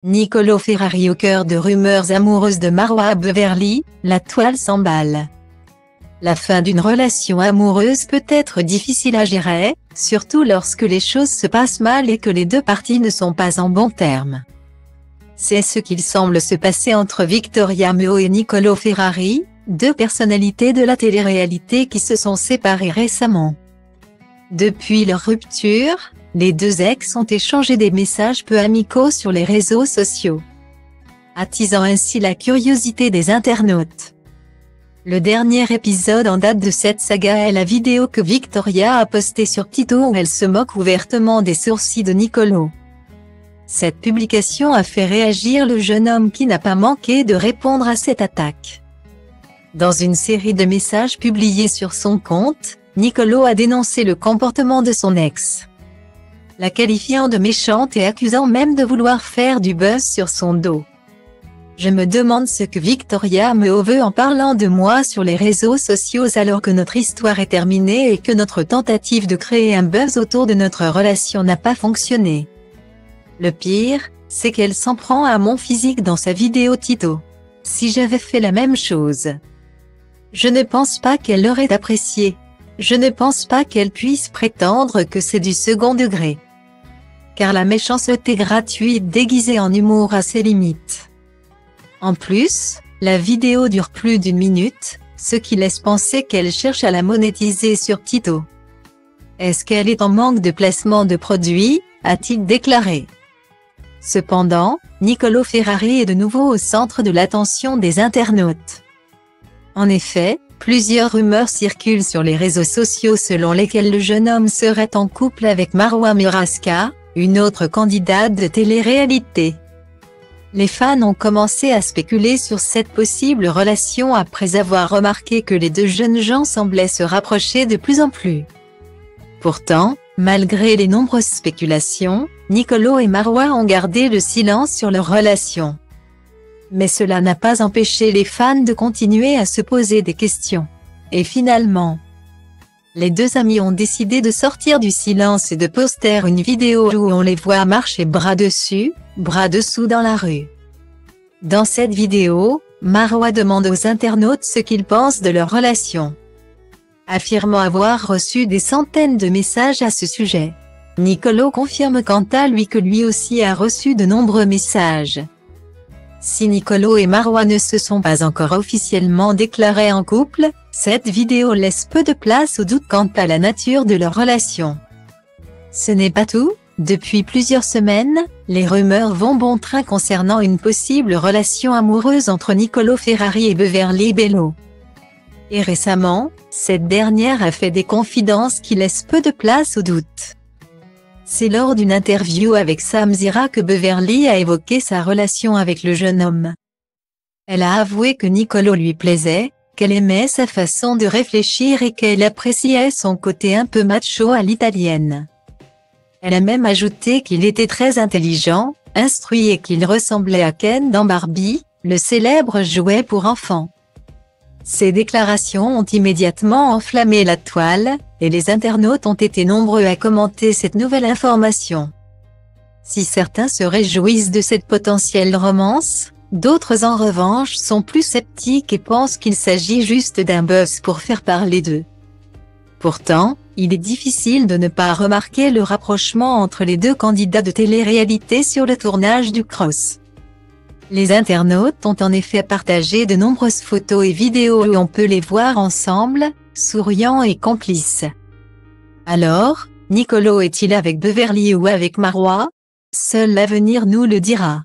Nicolo Ferrari au cœur de rumeurs amoureuses de Marwa Beverly, la toile s'emballe. La fin d'une relation amoureuse peut être difficile à gérer, surtout lorsque les choses se passent mal et que les deux parties ne sont pas en bons termes. C'est ce qu'il semble se passer entre Victoria Meo et Nicolo Ferrari, deux personnalités de la télé-réalité qui se sont séparées récemment. Depuis leur rupture, les deux ex ont échangé des messages peu amicaux sur les réseaux sociaux, attisant ainsi la curiosité des internautes. Le dernier épisode en date de cette saga est la vidéo que Victoria a postée sur TikTok où elle se moque ouvertement des sourcils de Nicolo. Cette publication a fait réagir le jeune homme qui n'a pas manqué de répondre à cette attaque. Dans une série de messages publiés sur son compte, Nicolo a dénoncé le comportement de son ex, la qualifiant de méchante et accusant même de vouloir faire du buzz sur son dos. Je me demande ce que Victoria Meo veut en parlant de moi sur les réseaux sociaux alors que notre histoire est terminée et que notre tentative de créer un buzz autour de notre relation n'a pas fonctionné. Le pire, c'est qu'elle s'en prend à mon physique dans sa vidéo TikTok. Si j'avais fait la même chose, je ne pense pas qu'elle l'aurait apprécié. Je ne pense pas qu'elle puisse prétendre que c'est du second degré. Car la méchanceté gratuite déguisée en humour a ses limites. En plus, la vidéo dure plus d'1 minute, ce qui laisse penser qu'elle cherche à la monétiser sur TikTok. Est-ce qu'elle est en manque de placement de produits, a-t-il déclaré. Cependant, Nicolo Ferrari est de nouveau au centre de l'attention des internautes. En effet, plusieurs rumeurs circulent sur les réseaux sociaux selon lesquelles le jeune homme serait en couple avec Marwa Miraska, une autre candidate de télé-réalité. Les fans ont commencé à spéculer sur cette possible relation après avoir remarqué que les deux jeunes gens semblaient se rapprocher de plus en plus. Pourtant, malgré les nombreuses spéculations, Nicolo et Marwa ont gardé le silence sur leur relation. Mais cela n'a pas empêché les fans de continuer à se poser des questions. Et finalement, les deux amis ont décidé de sortir du silence et de poster une vidéo où on les voit marcher bras dessus, bras dessous dans la rue. Dans cette vidéo, Marwa demande aux internautes ce qu'ils pensent de leur relation, affirmant avoir reçu des centaines de messages à ce sujet. Nicolo confirme quant à lui que lui aussi a reçu de nombreux messages. Si Nicolo et Marwa ne se sont pas encore officiellement déclarés en couple, cette vidéo laisse peu de place au doute quant à la nature de leur relation. Ce n'est pas tout, depuis plusieurs semaines, les rumeurs vont bon train concernant une possible relation amoureuse entre Nicolo Ferrari et Beverly Bello. Et récemment, cette dernière a fait des confidences qui laissent peu de place au doute. C'est lors d'une interview avec Sam Zira que Beverly a évoqué sa relation avec le jeune homme. Elle a avoué que Nicolo lui plaisait, qu'elle aimait sa façon de réfléchir et qu'elle appréciait son côté un peu macho à l'italienne. Elle a même ajouté qu'il était très intelligent, instruit et qu'il ressemblait à Ken dans Barbie, le célèbre jouet pour enfants. Ces déclarations ont immédiatement enflammé la toile, et les internautes ont été nombreux à commenter cette nouvelle information. Si certains se réjouissent de cette potentielle romance, d'autres en revanche sont plus sceptiques et pensent qu'il s'agit juste d'un buzz pour faire parler d'eux. Pourtant, il est difficile de ne pas remarquer le rapprochement entre les deux candidats de télé-réalité sur le tournage du Cross. Les internautes ont en effet partagé de nombreuses photos et vidéos où on peut les voir ensemble, souriants et complices. Alors, Nicolo est-il avec Beverly ou avec Marwa? Seul l'avenir nous le dira.